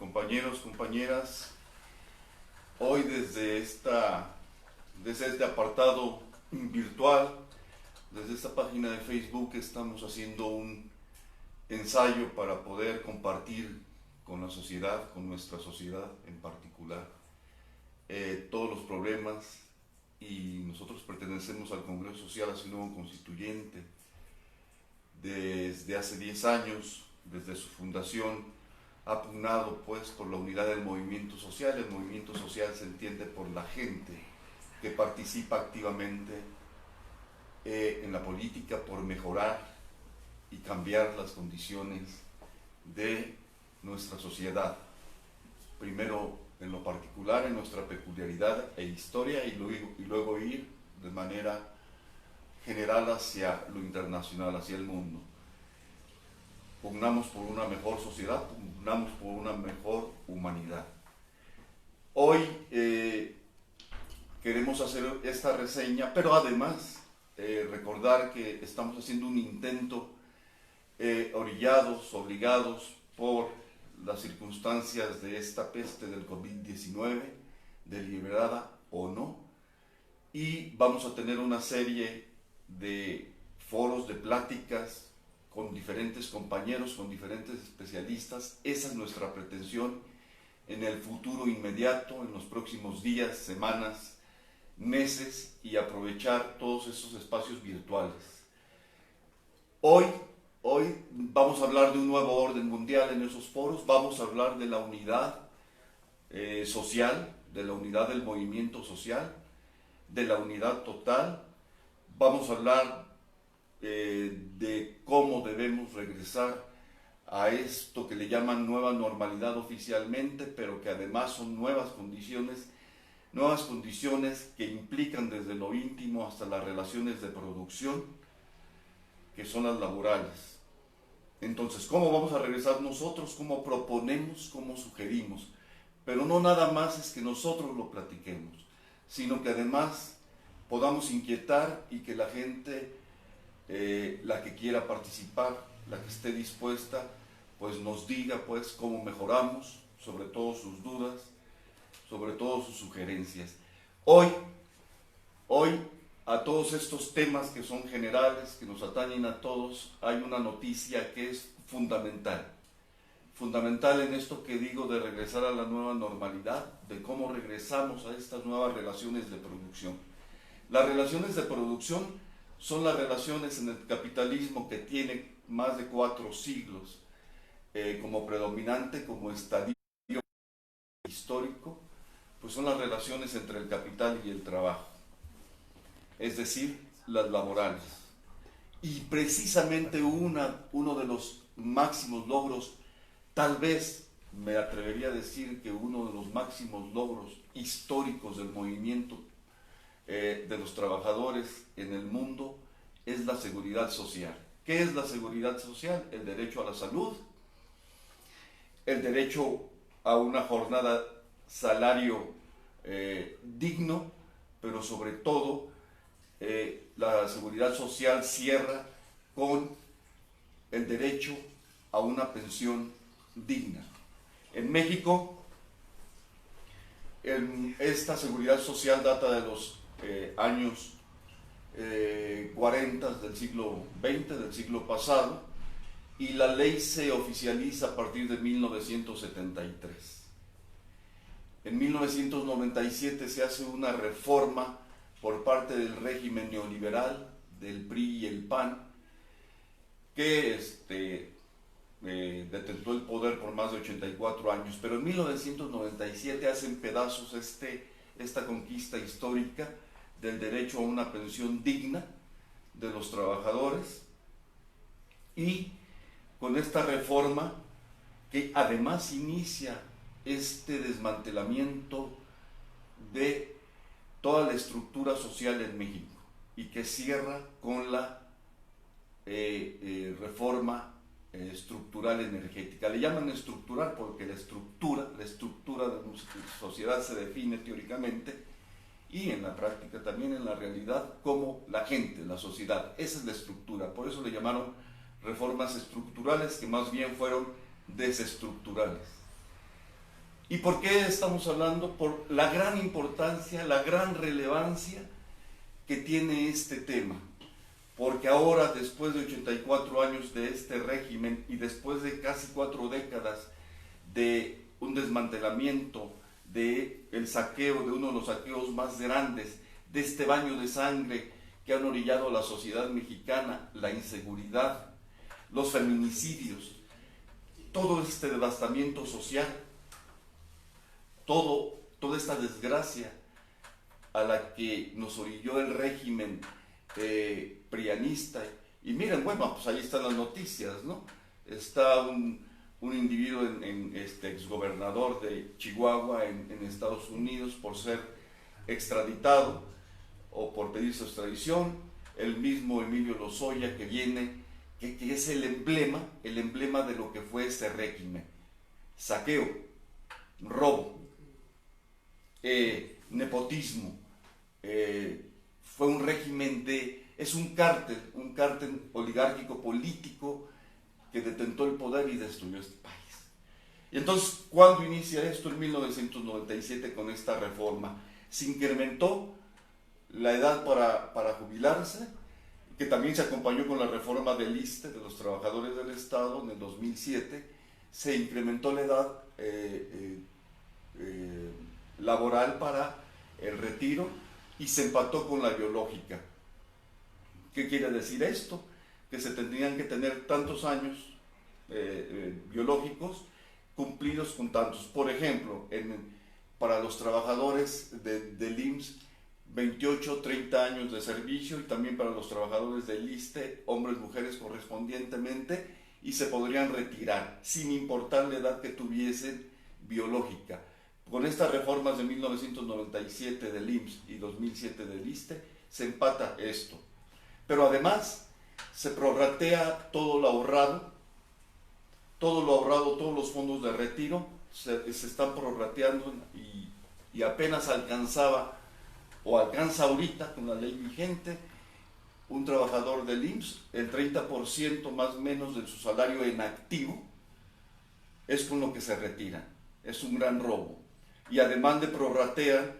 compañeros, compañeras. Hoy desde este apartado virtual, desde esta página de Facebook, estamos haciendo un ensayo para poder compartir con la sociedad, con nuestra sociedad en particular, todos los problemas. Y nosotros pertenecemos al Congreso Social Así Nuevo Constituyente desde hace 10 años, desde su fundación, ha pugnado pues por la unidad del movimiento social. El movimiento social se entiende por la gente que participa activamente en la política por mejorar y cambiar las condiciones de nuestra sociedad. Primero en lo particular, en nuestra peculiaridad e historia, y luego ir de manera general hacia lo internacional, hacia el mundo. Pugnamos por una mejor sociedad, pugnamos por una mejor humanidad. Hoy queremos hacer esta reseña, pero además recordar que estamos haciendo un intento obligados por las circunstancias de esta peste del COVID-19, deliberada o no, y vamos a tener una serie de foros, de pláticas con diferentes compañeros, con diferentes especialistas. Esa es nuestra pretensión en el futuro inmediato, en los próximos días, semanas, meses, y aprovechar todos esos espacios virtuales. Hoy vamos a hablar de un nuevo orden mundial en esos foros. Vamos a hablar de la unidad social, de la unidad del movimiento social, de la unidad total. Vamos a hablar de cómo debemos regresar a esto que le llaman nueva normalidad oficialmente, pero que además son nuevas condiciones que implican desde lo íntimo hasta las relaciones de producción, que son las laborales. Entonces, ¿cómo vamos a regresar nosotros? ¿Cómo proponemos? ¿Cómo sugerimos? Pero no nada más es que nosotros lo platiquemos, sino que además podamos inquietar y que la gente, la que quiera participar, la que esté dispuesta, pues nos diga pues cómo mejoramos, sobre todo sus dudas, sobre todo sus sugerencias. Hoy, a todos estos temas que son generales, que nos atañen a todos, hay una noticia que es fundamental en esto que digo de regresar a la nueva normalidad, de cómo regresamos a estas nuevas relaciones de producción. Las relaciones de producción son las relaciones en el capitalismo que tiene más de 4 siglos como predominante, como estadio histórico, pues son las relaciones entre el capital y el trabajo, es decir, las laborales. Y precisamente uno de los máximos logros, tal vez me atrevería a decir que uno de los máximos logros históricos del movimiento de los trabajadores en el mundo, es la seguridad social. ¿Qué es la seguridad social? El derecho a la salud, el derecho a una jornada, salario digno, pero sobre todo la seguridad social cierra con el derecho a una pensión digna. En México, esta seguridad social data de los años 40 del siglo XX, del siglo pasado, y la ley se oficializa a partir de 1973. En 1997 se hace una reforma por parte del régimen neoliberal, del PRI y el PAN, que detentó el poder por más de 84 años, pero en 1997 hacen pedazos esta conquista histórica del derecho a una pensión digna de los trabajadores, y con esta reforma, que además inicia este desmantelamiento de toda la estructura social en México, y que cierra con la reforma estructural energética. Le llaman estructural porque la estructura de nuestra sociedad se define teóricamente y en la práctica también, en la realidad, como la gente, la sociedad. Esa es la estructura. Por eso le llamaron reformas estructurales, que más bien fueron desestructurales. ¿Y por qué estamos hablando? Por la gran importancia, la gran relevancia que tiene este tema. Porque ahora, después de 84 años de este régimen y después de casi 4 décadas de un desmantelamiento, de el saqueo, de uno de los saqueos más grandes, de este baño de sangre que han orillado a la sociedad mexicana, la inseguridad, los feminicidios, todo este devastamiento social, toda esta desgracia a la que nos orilló el régimen prianista. Y miren, bueno, pues ahí están las noticias, ¿no? Está un individuo, exgobernador de Chihuahua en Estados Unidos por ser extraditado o por pedir su extradición. El mismo Emilio Lozoya que viene, que es el emblema de lo que fue este régimen: saqueo, robo, nepotismo. Fue un régimen es un cártel oligárquico político que detentó el poder y destruyó este país. Y entonces, ¿cuándo inicia esto? En 1997, con esta reforma. Se incrementó la edad para jubilarse, que también se acompañó con la reforma del ISSSTE, de los trabajadores del Estado, en el 2007. Se incrementó la edad laboral para el retiro y se empató con la biológica. ¿Qué quiere decir esto? Que se tendrían que tener tantos años biológicos cumplidos con tantos. Por ejemplo, para los trabajadores del IMSS, 28, 30 años de servicio, y también para los trabajadores del ISSSTE, hombres, mujeres correspondientemente, y se podrían retirar sin importar la edad que tuviesen biológica. Con estas reformas de 1997 del IMSS y 2007 del ISSSTE se empata esto. Pero además se prorratea todo lo ahorrado, todos los fondos de retiro se están prorrateando y apenas alcanzaba o alcanza ahorita con la ley vigente un trabajador del IMSS, el 30% más o menos de su salario en activo es con lo que se retira. Es un gran robo. Y además de prorratear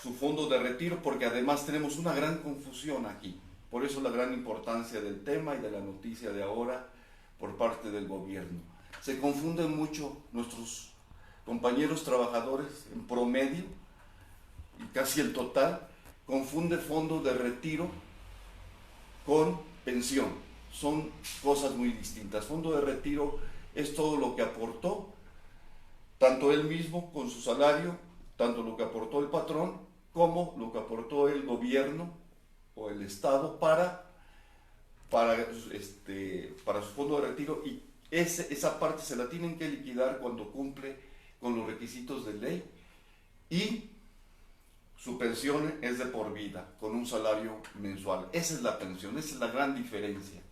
su fondo de retiro, porque además tenemos una gran confusión aquí. Por eso la gran importancia del tema y de la noticia de ahora por parte del gobierno. Se confunden mucho nuestros compañeros trabajadores en promedio, y casi el total, confunde fondo de retiro con pensión. Son cosas muy distintas. Fondo de retiro es todo lo que aportó, tanto él mismo con su salario, tanto lo que aportó el patrón, como lo que aportó el gobierno o el Estado para su fondo de retiro, y esa parte se la tienen que liquidar cuando cumple con los requisitos de ley, y su pensión es de por vida, con un salario mensual. Esa es la pensión, esa es la gran diferencia.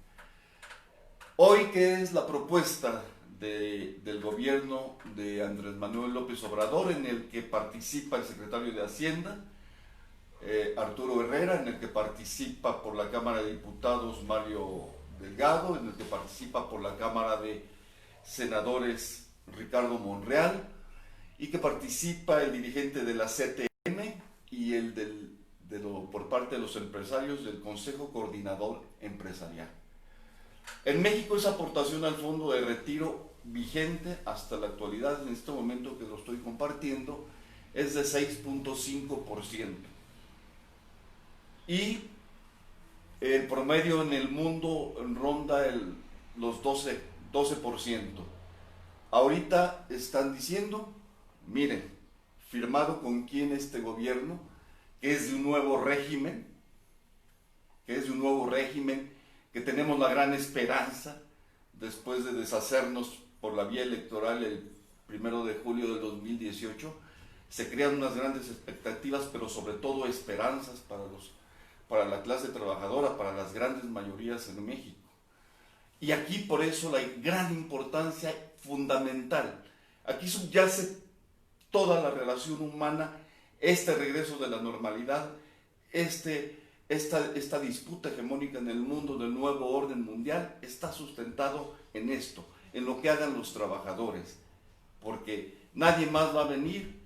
Hoy, ¿qué es la propuesta del gobierno de Andrés Manuel López Obrador, en el que participa el secretario de Hacienda, Arturo Herrera, en el que participa por la Cámara de Diputados Mario Delgado, en el que participa por la Cámara de Senadores Ricardo Monreal, y que participa el dirigente de la CTM y por parte de los empresarios del Consejo Coordinador Empresarial? En México, esa aportación al fondo de retiro vigente hasta la actualidad, en este momento que lo estoy compartiendo, es de 6.5%. Y el promedio en el mundo ronda los 12%. Ahorita están diciendo, miren, firmado con quién este gobierno, que es de un nuevo régimen, que tenemos la gran esperanza, después de deshacernos por la vía electoral el 1 de julio del 2018, se crean unas grandes expectativas, pero sobre todo esperanzas para la clase trabajadora, para las grandes mayorías en México. Y aquí por eso la gran importancia fundamental. Aquí subyace toda la relación humana, este regreso de la normalidad, esta disputa hegemónica en el mundo del nuevo orden mundial está sustentado en esto, en lo que hagan los trabajadores, porque Nadie más va a venir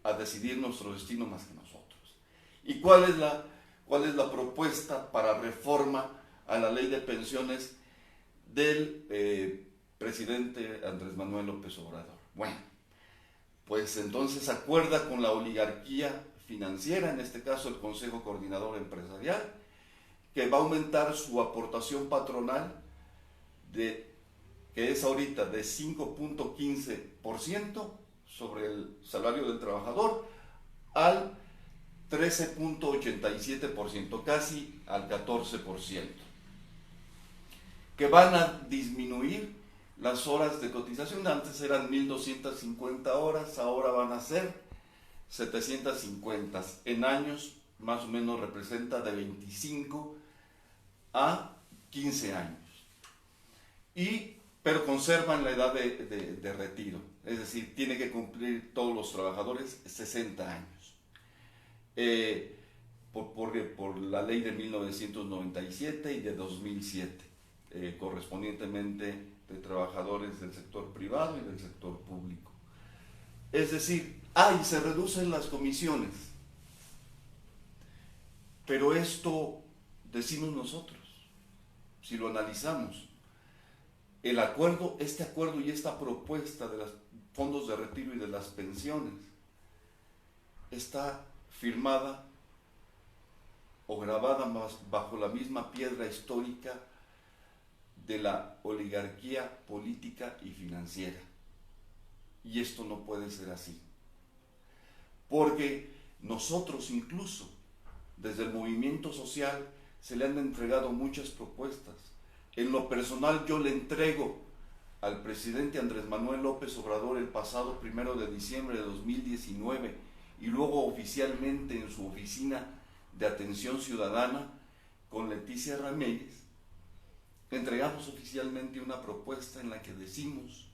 a decidir nuestro destino más que nosotros. ¿Y cuál es la propuesta para reforma a la ley de pensiones del presidente Andrés Manuel López Obrador? Bueno, pues entonces acuerda con la oligarquía financiera, en este caso el Consejo Coordinador Empresarial, que va a aumentar su aportación patronal que es ahorita de 5.15% sobre el salario del trabajador al 13.87%, casi al 14%, que van a disminuir las horas de cotización. Antes eran 1.250 horas, ahora van a ser 750. En años más o menos representa de 25 a 15 años. Pero conservan la edad de retiro, es decir, tiene que cumplir todos los trabajadores 60 años. Por la ley de 1997 y de 2007, correspondientemente de trabajadores del sector privado y del sector público. Es decir, y se reducen las comisiones. Pero esto decimos nosotros, si lo analizamos. Este acuerdo y esta propuesta de los fondos de retiro y de las pensiones está firmada o grabada bajo la misma piedra histórica de la oligarquía política y financiera. Y esto no puede ser así. Porque nosotros incluso, desde el movimiento social, se le han entregado muchas propuestas. En lo personal, yo le entrego al presidente Andrés Manuel López Obrador el pasado 1 de diciembre de 2019 y luego oficialmente en su oficina de atención ciudadana con Leticia Ramírez, entregamos oficialmente una propuesta en la que decimos: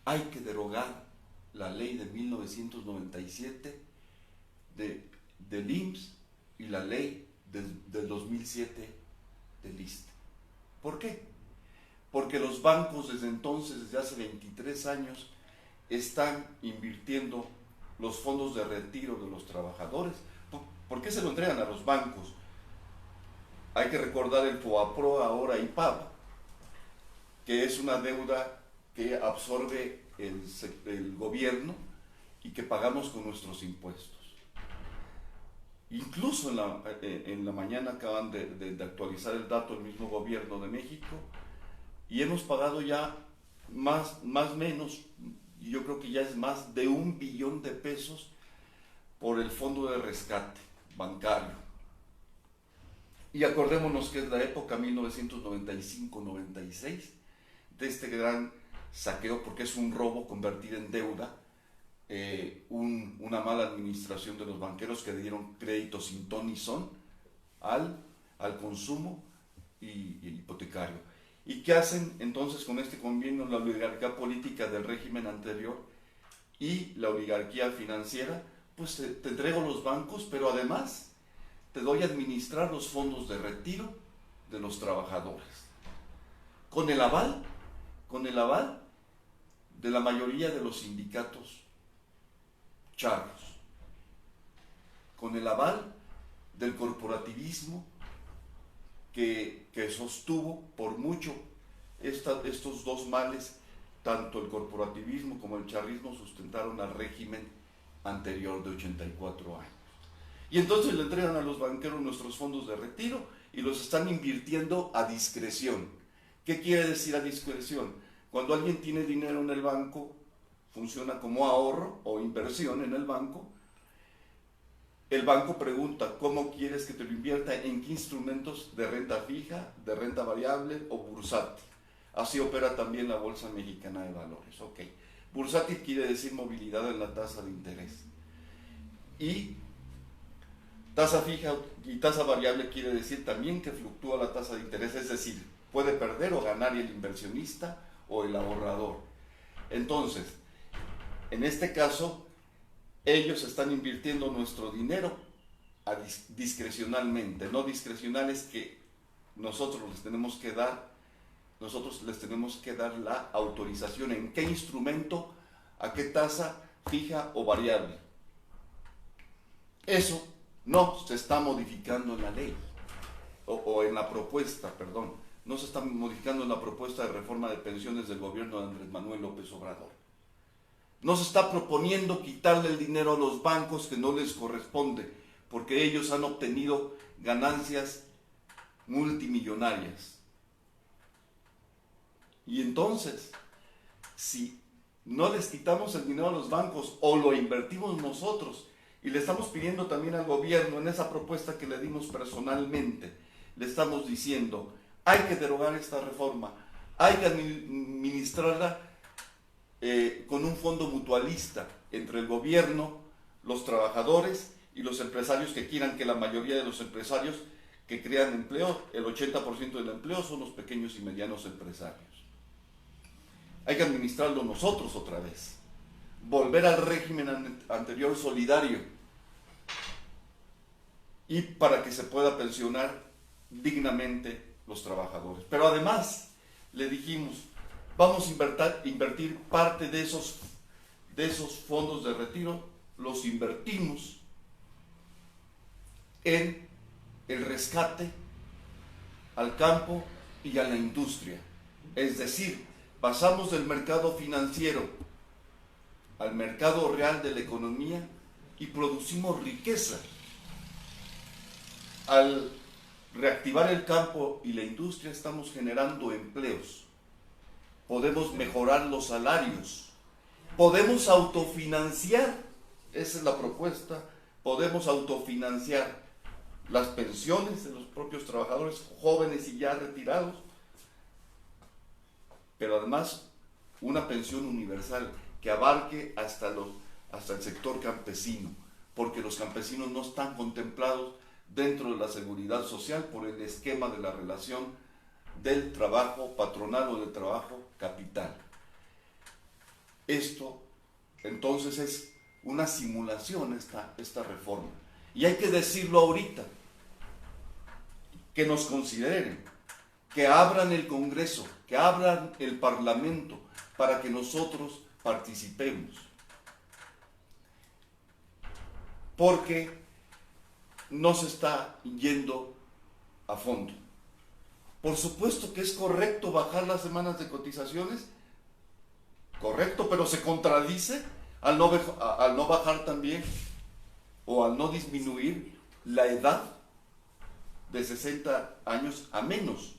hay que derogar la ley de 1997 del IMSS y la ley del 2007 del ISSSTE. ¿Por qué? Porque los bancos desde entonces, desde hace 23 años, están invirtiendo los fondos de retiro de los trabajadores. ¿Por qué se lo entregan a los bancos? Hay que recordar el FOAPRO, ahora IPAB, que es una deuda que absorbe el gobierno y que pagamos con nuestros impuestos. Incluso en la mañana acaban de actualizar el dato del mismo gobierno de México y hemos pagado ya más menos, yo creo que ya es más de 1 billón de pesos por el fondo de rescate bancario. Y acordémonos que es la época 1995-96 de este gran saqueo, porque es un robo convertido en deuda, una mala administración de los banqueros que le dieron créditos sin ton ni son al consumo y hipotecario. ¿Y qué hacen entonces con este convenio la oligarquía política del régimen anterior y la oligarquía financiera? Pues te entrego los bancos, pero además te doy a administrar los fondos de retiro de los trabajadores, con el aval de la mayoría de los sindicatos charros, con el aval del corporativismo que sostuvo por mucho estos dos males. Tanto el corporativismo como el charrismo sustentaron al régimen anterior de 84 años. Y entonces le entregan a los banqueros nuestros fondos de retiro y los están invirtiendo a discreción. ¿Qué quiere decir a discreción? Cuando alguien tiene dinero en el banco, funciona como ahorro o inversión en el banco pregunta: ¿cómo quieres que te lo invierta? ¿En qué instrumentos? De renta fija, de renta variable o bursátil. Así opera también la Bolsa Mexicana de Valores. Ok. Bursátil quiere decir movilidad en la tasa de interés. Y tasa fija y tasa variable quiere decir también que fluctúa la tasa de interés, es decir, puede perder o ganar el inversionista o el ahorrador. Entonces, en este caso, ellos están invirtiendo nuestro dinero discrecionalmente. No discrecional es que nosotros les tenemos que dar la autorización en qué instrumento ¿A qué tasa fija o variable? Eso no se está modificando en la ley, o en la propuesta, perdón. No se está modificando en la propuesta de reforma de pensiones del gobierno de Andrés Manuel López Obrador. No se está proponiendo quitarle el dinero a los bancos que no les corresponde, porque ellos han obtenido ganancias multimillonarias. Y entonces, si no les quitamos el dinero a los bancos o lo invertimos nosotros, y le estamos pidiendo también al gobierno en esa propuesta que le dimos personalmente, le estamos diciendo, hay que derogar esta reforma, hay que administrarla con un fondo mutualista entre el gobierno, los trabajadores y los empresarios que quieran, que la mayoría de los empresarios que crean empleo, el 80% del empleo son los pequeños y medianos empresarios. Hay que administrarlo nosotros otra vez, volver al régimen anterior solidario, y para que se pueda pensionar dignamente los trabajadores. Pero además le dijimos, vamos a invertir parte de esos fondos de retiro, los invertimos en el rescate al campo y a la industria. Es decir, pasamos del mercado financiero al mercado real de la economía y producimos riqueza. Al reactivar el campo y la industria estamos generando empleos. Podemos mejorar los salarios. Podemos autofinanciar, esa es la propuesta, podemos autofinanciar las pensiones de los propios trabajadores jóvenes y ya retirados, pero además una pensión universal que abarque hasta el sector campesino, porque los campesinos no están contemplados dentro de la seguridad social por el esquema de la relación del trabajo patronal o del trabajo capital. Esto entonces es una simulación esta reforma, y hay que decirlo ahorita, que nos consideren, que abran el Congreso, que abran el Parlamento para que nosotros participemos, porque no se está yendo a fondo. Por supuesto que es correcto bajar las semanas de cotizaciones, correcto, pero se contradice al no bajar también o al no disminuir la edad de 60 años a menos.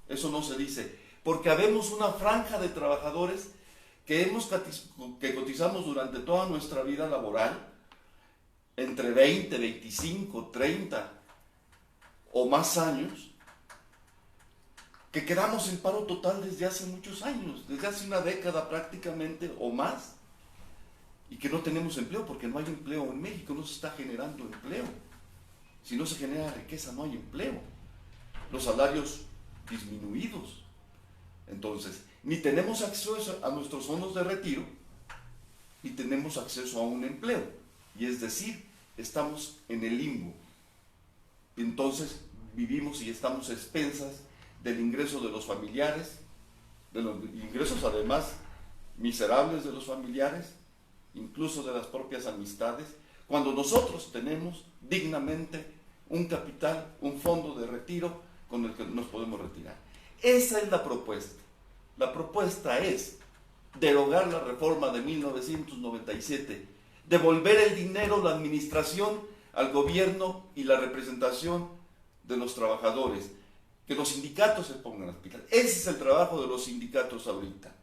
Eso no se dice, porque habemos una franja de trabajadores que cotizamos durante toda nuestra vida laboral, entre 20, 25, 30 o más años, que quedamos en paro total desde hace muchos años, desde hace una década prácticamente o más, y que no tenemos empleo porque no hay empleo en México, no se está generando empleo. Si no se genera riqueza, no hay empleo. Los salarios disminuidos. Entonces, ni tenemos acceso a nuestros fondos de retiro, ni tenemos acceso a un empleo. Y es decir, estamos en el limbo. Entonces, vivimos y estamos a expensas del ingreso de los familiares, de los ingresos además miserables de los familiares, incluso de las propias amistades, cuando nosotros tenemos dignamente un capital, un fondo de retiro con el que nos podemos retirar. Esa es la propuesta. La propuesta es derogar la reforma de 1997, devolver el dinero, la administración al gobierno y la representación de los trabajadores, que los sindicatos se pongan las pilas. Ese es el trabajo de los sindicatos ahorita.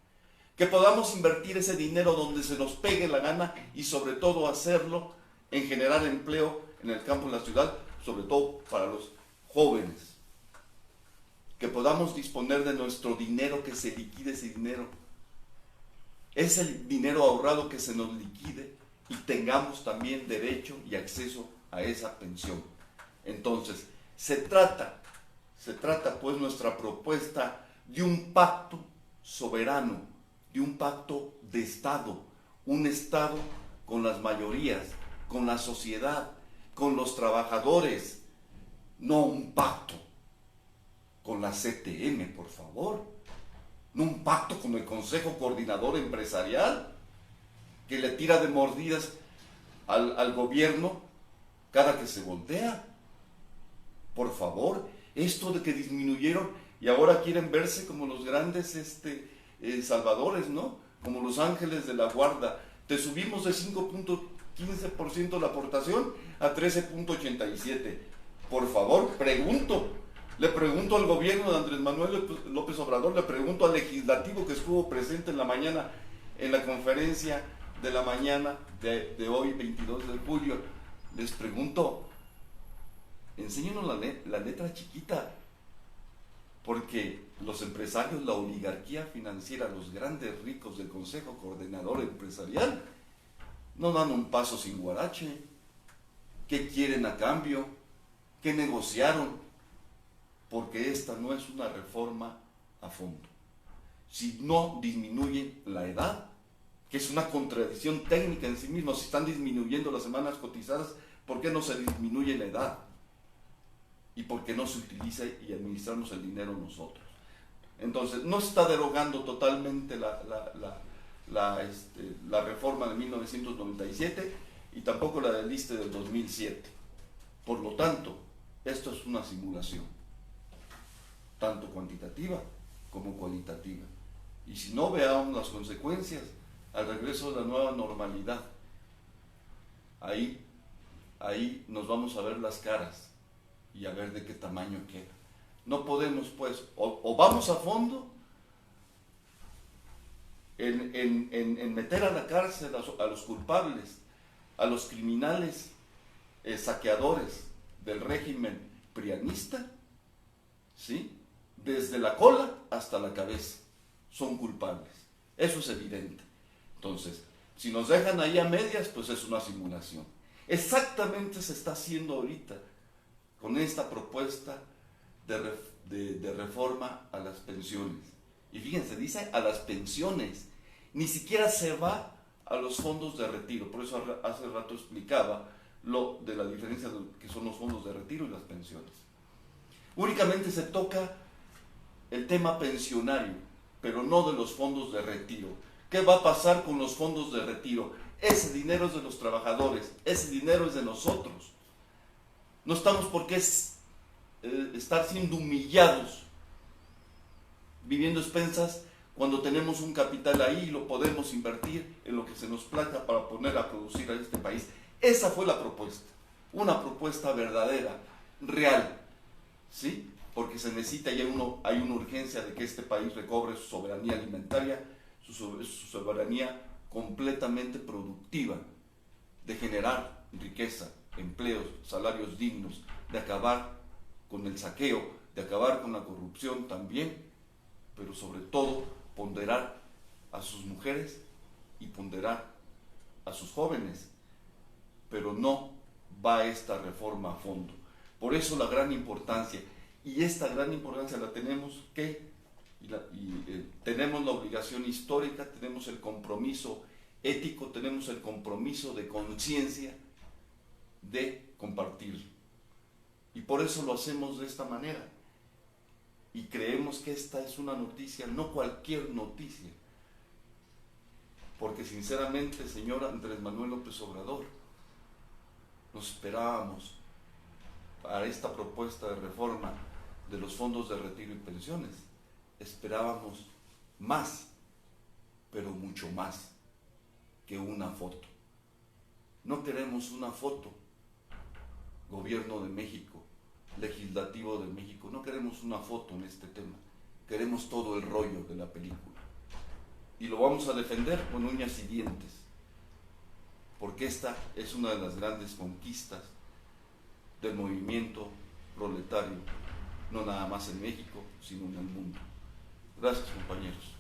Que podamos invertir ese dinero donde se nos pegue la gana y sobre todo hacerlo en generar empleo en el campo, en la ciudad, sobre todo para los jóvenes. Que podamos disponer de nuestro dinero, que se liquide ese dinero. Ese dinero ahorrado que se nos liquide y tengamos también derecho y acceso a esa pensión. Entonces, se trata pues nuestra propuesta de un pacto soberano, de un pacto de Estado, un Estado con las mayorías, con la sociedad, con los trabajadores, no un pacto con la CTM, por favor, no un pacto con el Consejo Coordinador Empresarial. que le tira de mordidas al gobierno cada que se voltea. Por favor, esto de que disminuyeron y ahora quieren verse como los grandes salvadores, ¿no? Como los ángeles de la guarda. Te subimos de 5.15% la aportación a 13.87%. Por favor, le pregunto al gobierno de Andrés Manuel López Obrador, le pregunto al legislativo que estuvo presente en la mañana, en la conferencia de la mañana de hoy, 22 de julio, les pregunto, enséñenos la letra chiquita, porque los empresarios, la oligarquía financiera, los grandes ricos del Consejo Coordinador Empresarial, no dan un paso sin guarache. ¿Qué quieren a cambio? ¿Qué negociaron? Porque esta no es una reforma a fondo. Si no disminuyen la edad, que es una contradicción técnica en sí misma, si están disminuyendo las semanas cotizadas, ¿por qué no se disminuye la edad? ¿Y por qué no se utiliza y administramos el dinero nosotros? Entonces, no se está derogando totalmente la reforma de 1997 y tampoco la del ISSSTE del 2007. Por lo tanto, esto es una simulación, tanto cuantitativa como cualitativa. Y si no, veamos las consecuencias al regreso de la nueva normalidad. Ahí nos vamos a ver las caras y a ver de qué tamaño queda. No podemos, pues, o vamos a fondo en meter a la cárcel a los culpables, a los criminales, saqueadores del régimen prianista, ¿sí? Desde la cola hasta la cabeza, son culpables. Eso es evidente. Entonces, si nos dejan ahí a medias, pues es una simulación. Exactamente se está haciendo ahorita con esta propuesta de reforma a las pensiones. Y fíjense, dice a las pensiones, ni siquiera se va a los fondos de retiro. Por eso hace rato explicaba lo de la diferencia de que son los fondos de retiro y las pensiones. Únicamente se toca el tema pensionario, pero no de los fondos de retiro. ¿Qué va a pasar con los fondos de retiro? Ese dinero es de los trabajadores, ese dinero es de nosotros. No estamos por qué estar siendo humillados, viviendo expensas, cuando tenemos un capital ahí y lo podemos invertir en lo que se nos plazca para poner a producir a este país. Esa fue la propuesta, una propuesta verdadera, real, ¿sí? Porque se necesita y hay una urgencia de que este país recobre su soberanía alimentaria, su soberanía completamente productiva, de generar riqueza, empleos, salarios dignos, de acabar con el saqueo, de acabar con la corrupción también, pero sobre todo ponderar a sus mujeres y ponderar a sus jóvenes. Pero no va esta reforma a fondo. Por eso la gran importancia, y esta gran importancia la tenemos tenemos la obligación histórica, tenemos el compromiso ético, tenemos el compromiso de conciencia de compartirlo. Y por eso lo hacemos de esta manera. Y creemos que esta es una noticia, no cualquier noticia. Porque sinceramente, señor Andrés Manuel López Obrador, nos esperábamos para esta propuesta de reforma de los fondos de retiro y pensiones. Esperábamos más, pero mucho más que una foto. No queremos una foto, Gobierno de México, Legislativo de México, no queremos una foto en este tema, queremos todo el rollo de la película. Y lo vamos a defender con uñas y dientes, porque esta es una de las grandes conquistas del movimiento proletario, no nada más en México, sino en el mundo. Gracias, compañeros.